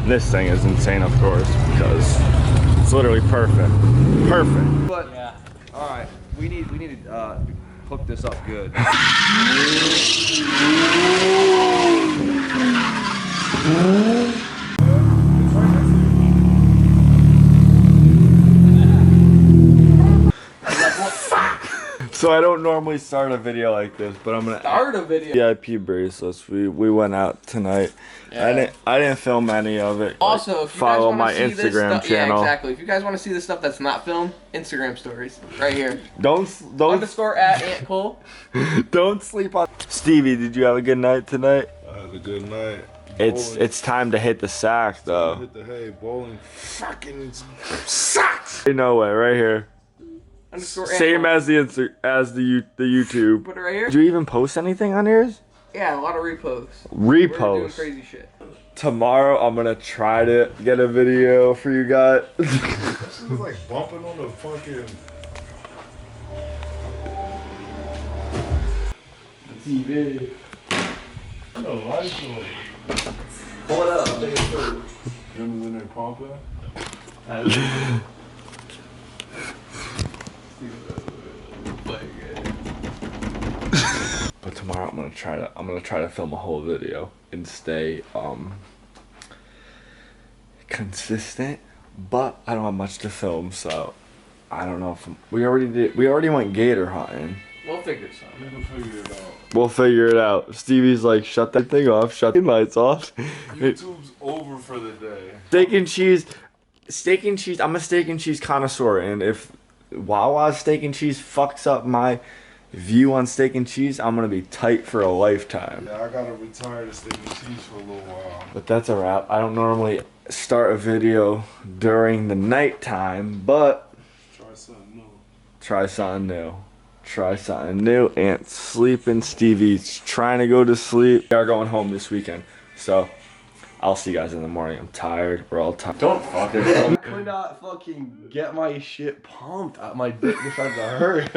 This thing is insane, of course, because it's literally perfect. Perfect. But yeah. All right, we need to hook this up good. So I don't normally start a video like this, but I'm gonna Start a video. VIP bracelets. We went out tonight. Yeah. I didn't film any of it. Also, like, if you follow guys my see this Instagram channel. Yeah, exactly. If you guys want to see the stuff that's not filmed, Instagram stories right here. Don't _ at Aunt Cole. Don't sleep on. Stevie, did you have a good night tonight? I had a good night. It's time to hit the sack though. Hit the hay. Bowling fucking sucks. No way, right here. Same as the YouTube. Put it right here. Did you even post anything on yours? Yeah, a lot of reposts. Reposts. We're doing crazy shit. Tomorrow I'm gonna try to get a video for you guys. This is like bumping on the fucking TV. the lights on. Pull it up. I'll take it through. Remember when they pumping? But tomorrow I'm gonna try to film a whole video and stay consistent. But I don't have much to film, so I don't know if we already went gator hunting. We'll figure something. We'll figure it out. We'll figure it out. Stevie's like, shut that thing off, shut the lights off. YouTube's over for the day. Steak and cheese. I'm a steak and cheese connoisseur, and if Wawa's steak and cheese fucks up my view on steak and cheese, I'm gonna be tight for a lifetime. Yeah, I gotta retire to steak and cheese for a little while. But that's a wrap. I don't normally start a video during the nighttime, but Try something new. try something new. Try something new. Aunt's sleeping. Stevie's trying to go to sleep. We are going home this weekend, so I'll see you guys in the morning. I'm tired. We're all tired. Don't fuck it. I could not fucking get my shit pumped. My dick decided to hurt.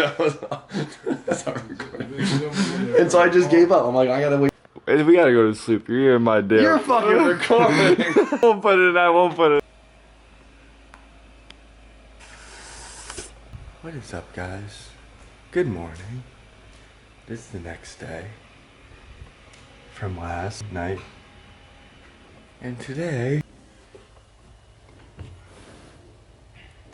And so I just gave up. I'm like, I gotta wait. We gotta go to sleep. You're in my dick. You're fucking recording. Won't put it. I won't put it. What is up, guys? Good morning. This is the next day from last night. And today,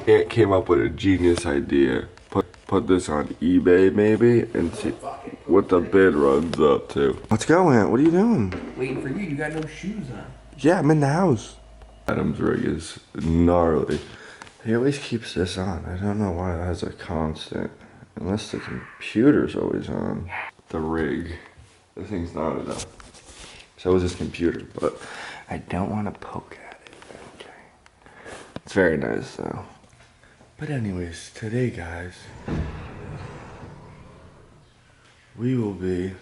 Aunt came up with a genius idea. Put this on eBay maybe and see what the bid runs up to. Let's go, Aunt. What are you doing? Waiting for you. You got no shoes on. Yeah, I'm in the house. Adam's rig is gnarly. He always keeps this on. I don't know why it has a constant. Unless the computer's always on. The rig. The thing's not enough. So is his computer, but I don't want to poke at it. Okay. It's very nice though. But anyways, today guys, we will be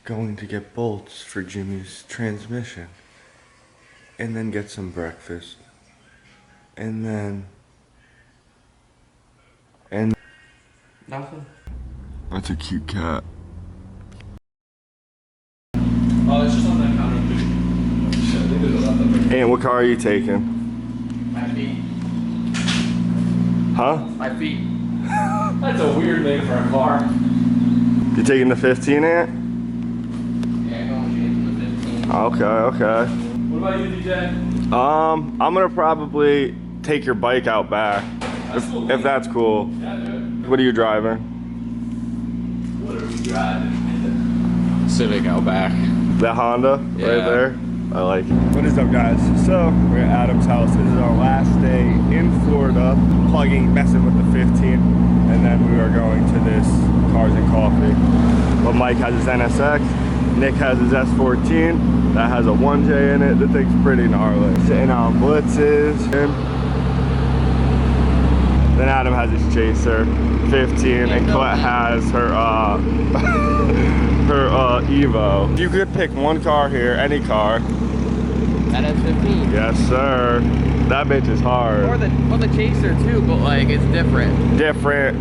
going to get bolts for Jimmy's transmission. And then get some breakfast. And then... Nothing. That's a cute cat. Oh, it's just on that counter. Shit, I think there's a lot of them. And what car are you taking? My feet. Huh? My feet. That's a weird name for a car. You taking the 15, Aunt? Yeah, I'm going to the 15. Okay. What about you, DJ? I'm gonna probably take your bike out back. If that's cool. Yeah, dude. What are you driving? What are we driving? Civic out back. The Honda? Yeah. Right there? I like it. What is up, guys? So, we're at Adam's house. This is our last day in Florida, messing with the 15. And then we are going to this Cars and Coffee. But Mike has his NSX. Nick has his S14. That has a 1J in it. The thing's pretty gnarly. Sitting on blitzes. Then Adam has his Chaser 15, and Colette has her her Evo. You could pick one car here, any car. That S15. Yes, sir. That bitch is hard. Or the Chaser too, but like it's different. Different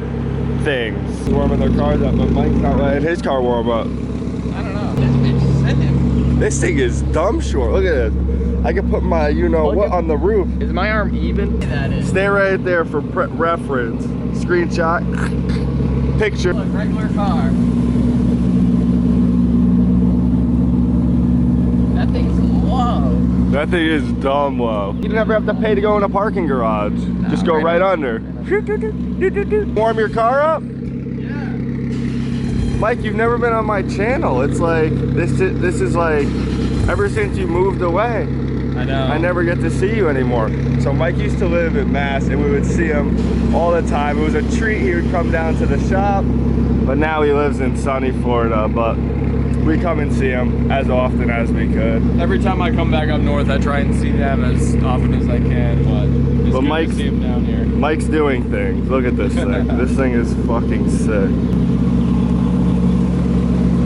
things. Warming their cars up, but Mike's not letting his car warm up. I don't know. This bitch sent him. This thing is dumb short. Look at this. I can put my you-know-what on the roof. Is my arm even? That is. Stay right there for reference. Screenshot. Picture. Look, regular car. That thing's low. That thing is dumb low. You never have to pay to go in a parking garage. Just go right under. Warm your car up? Yeah. Mike, you've never been on my channel. It's like, this is like, ever since you moved away. I know. I never get to see you anymore. So Mike used to live in Mass and we would see him all the time. It was a treat. He would come down to the shop, but now he lives in sunny Florida, but we come and see him as often as we could. Every time I come back up north, I try and see them as often as I can, but it's good Mike's, to see them down here. Mike's doing things. Look at this thing. This thing is fucking sick.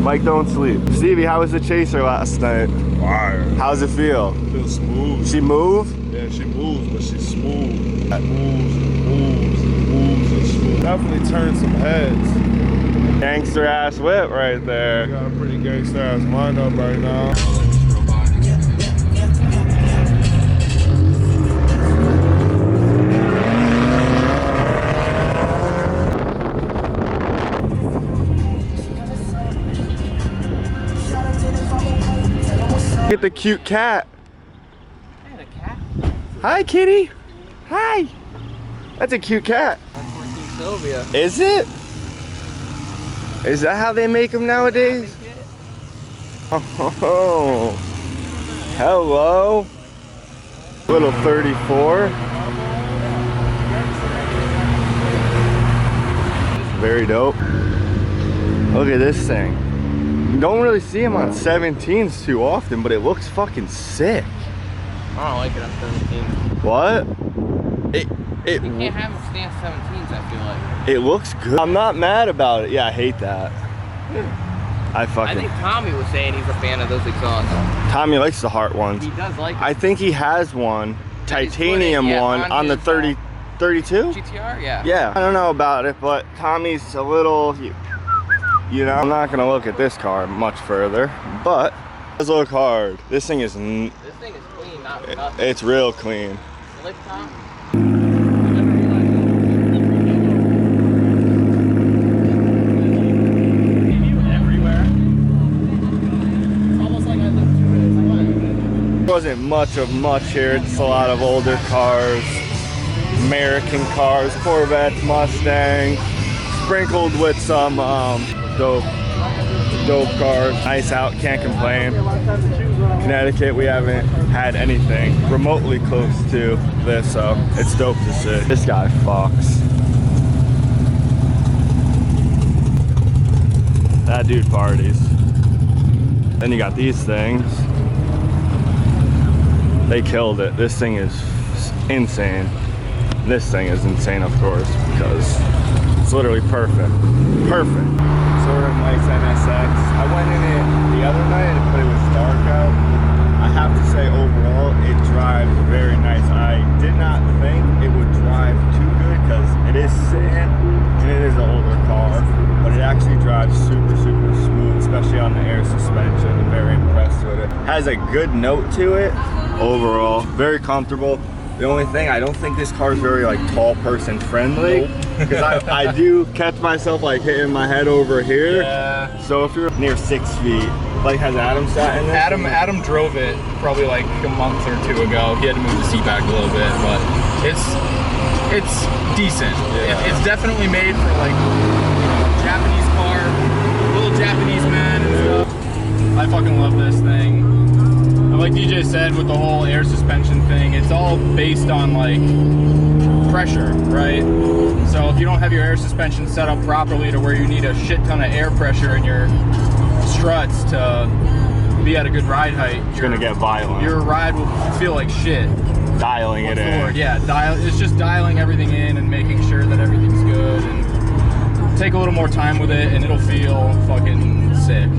Mike, don't sleep. Stevie, how was the chaser last night? Fire. How's it feel? Feels smooth. She move? Yeah, she moves, but she's smooth. Moves and smooth. Definitely turned some heads. Gangster ass whip right there. Got a pretty gangster ass wind up right now. Look at the cute cat. Hey, the cat. Hi, kitty. Hi. That's a cute cat. Sylvia. Is it? Is that how they make them nowadays? Oh, hello. Little 34. Very dope. Look at this thing. You don't really see them on 17s too often, but it looks fucking sick. I don't like it on 17. What? You can't have them stand 17s, I feel like. It looks good. I'm not mad about it. Yeah, I hate that. I think Tommy was saying he's a fan of those exhausts. Tommy likes the heart ones. He does like it. I think he has one, titanium one, on the 32? GTR, yeah. Yeah, I don't know about it, but Tommy's a little, you know, I'm not gonna look at this car much further, but let's look hard. This thing is, This thing is clean, not nothing. it's real clean. Lick top. Wasn't much of much here. It's a lot of older cars, American cars, Corvettes, Mustangs, sprinkled with some dope cars. Nice out, can't complain. Connecticut, we haven't had anything remotely close to this, so it's dope to see. This guy fucks. That dude parties. Then you got these things. They killed it. This thing is insane. This thing is insane, of course, because it's literally perfect. Perfect. Sort of nice NSX. I went in it the other night, but it was dark out. I have to say, overall, it drives very nice. I did not think it would drive too good because it is sand and it is an older car, but it actually drives super smooth, especially on the air suspension. I'm very impressed with it. Has a good note to it. Overall, very comfortable. The only thing, I don't think this car is very like tall person friendly, because I do catch myself like hitting my head over here. Yeah. So if you're near 6 feet, like has Adam sat in this? Adam drove it probably like a month or two ago. He had to move the seat back a little bit, but it's decent. Yeah. It's definitely made for like Japanese car, little Japanese man and stuff. I fucking love this thing. Like DJ said, with the whole air suspension thing, it's all based on like pressure, right? So if you don't have your air suspension set up properly to where you need a shit ton of air pressure in your struts to be at a good ride height, It's gonna get violent. your ride will feel like shit. Dialing it in. Yeah, it's just dialing everything in and making sure that everything's good, and take a little more time with it and it'll feel fucking sick.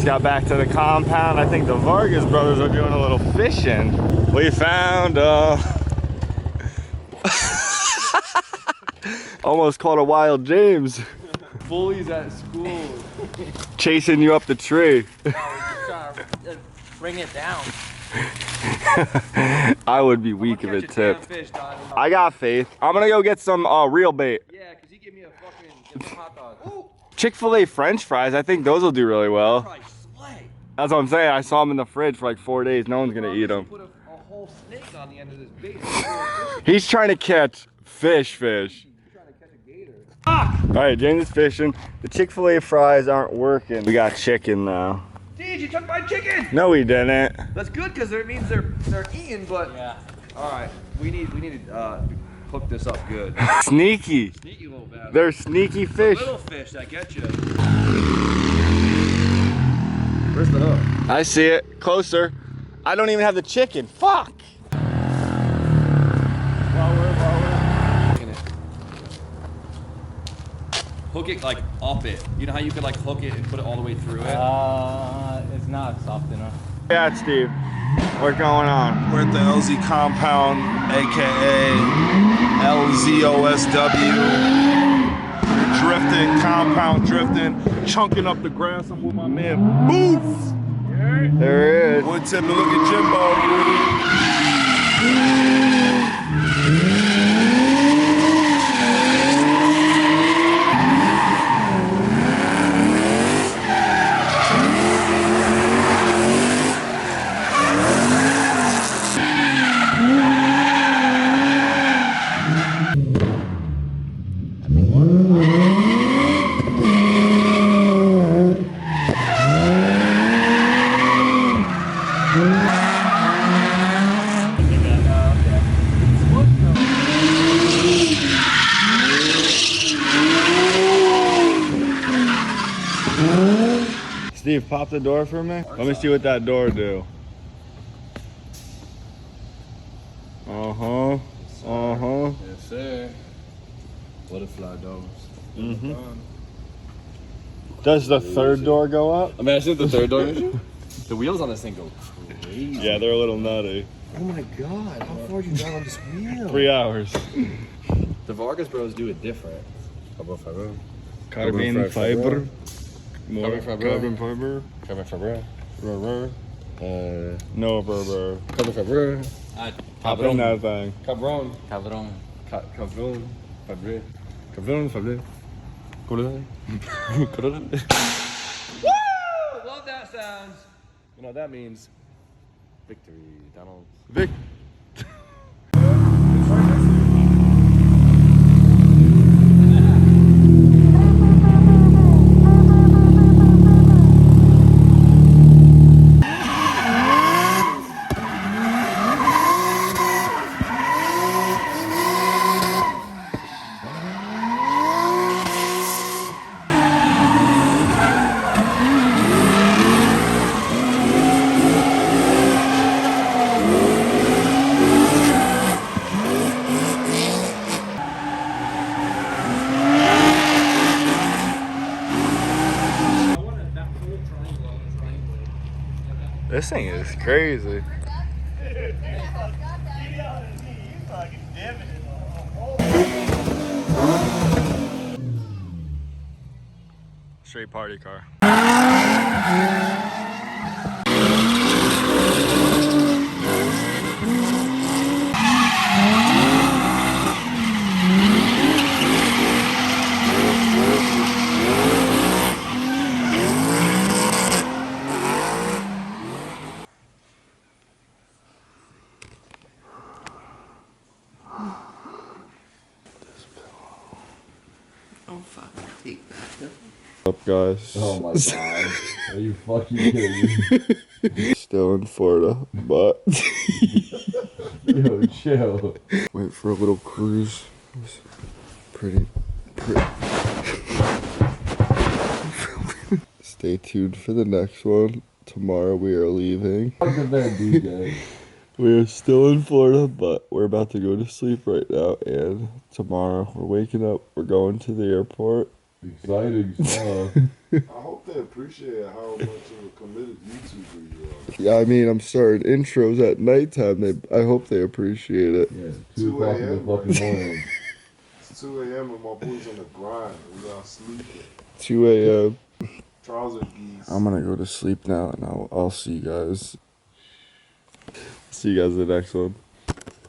just got back to the compound. I think the Vargas brothers are doing a little fishing. We found almost caught a wild James. Bullies at school. Chasing you up the tree. Bring it down. I would be weak if it tipped. I got faith. I'm gonna go get some real bait. Yeah, because he gave me a fucking hot dog. Chick-fil-A French fries, I think those will do really well. Probably slay. That's what I'm saying. I saw them in the fridge for like 4 days. No one's gonna eat them. Put a whole snake on the end of this bait. He's trying to catch fish. Trying to catch a gator. All right, James is fishing. The Chick-fil-A fries aren't working. We got chicken now. Dude, you took my chicken. No, we didn't. That's good because it means they're eating. But Yeah. all right, we need to hook this up good. Sneaky. Sneaky little bastard. They're sneaky fish. Little fish that get you. Where's the hook? I see it. Closer. I don't even have the chicken. Fuck. Hook it like up it. You know how you could like hook it and put it all the way through it? It's not soft enough. Yeah, Steve. What's going on? We're at the LZ compound, aka LZOSW. Drifting, compound drifting, chunking up the grass. I'm with my man Booth. There it is. One tip and look at Jimbo. Steve, pop the door for me. Let me see what that door do. Uh-huh. Uh-huh. Yes, sir. Butterfly doors. Does the third door go up? Imagine the third door. The wheels on this thing go crazy. Yeah, they're a little nutty. Oh my god, how far did you drive on this wheel? 3 hours. The Vargas bros do it different. Carbon fiber. Carbon fiber. More Carbon fiber. carbon fiber. Carbon fiber. Rubber. No rubber. Carbon fiber. Pop in that thing. Cabron. Cabron. Cabron. Fabre. Cabron. Fabre. Colorado. Colorado. Woo! Love that sound. You know what that means? Victory, Donald. Vic. This thing is crazy. Straight party car. Oh fuck, take that. What's up, guys? Oh my god. Are you fucking kidding me? Still in Florida, but Yo, chill. went for a little cruise. It was pretty. Stay tuned for the next one. Tomorrow we are leaving. Fuck up there, DJ. We are still in Florida, but we're about to go to sleep right now. And tomorrow we're waking up. We're going to the airport, Exciting stuff. I hope they appreciate how much of a committed YouTuber you are. Yeah, I mean, I'm starting intros at nighttime. I hope they appreciate it. Yeah, 2 o'clock in the fucking morning. It's 2 a.m. and my boy's on the grind. We got sleeping. 2 a.m. Trouser geese. I'm gonna go to sleep now, and I'll see you guys. See you guys in the next one.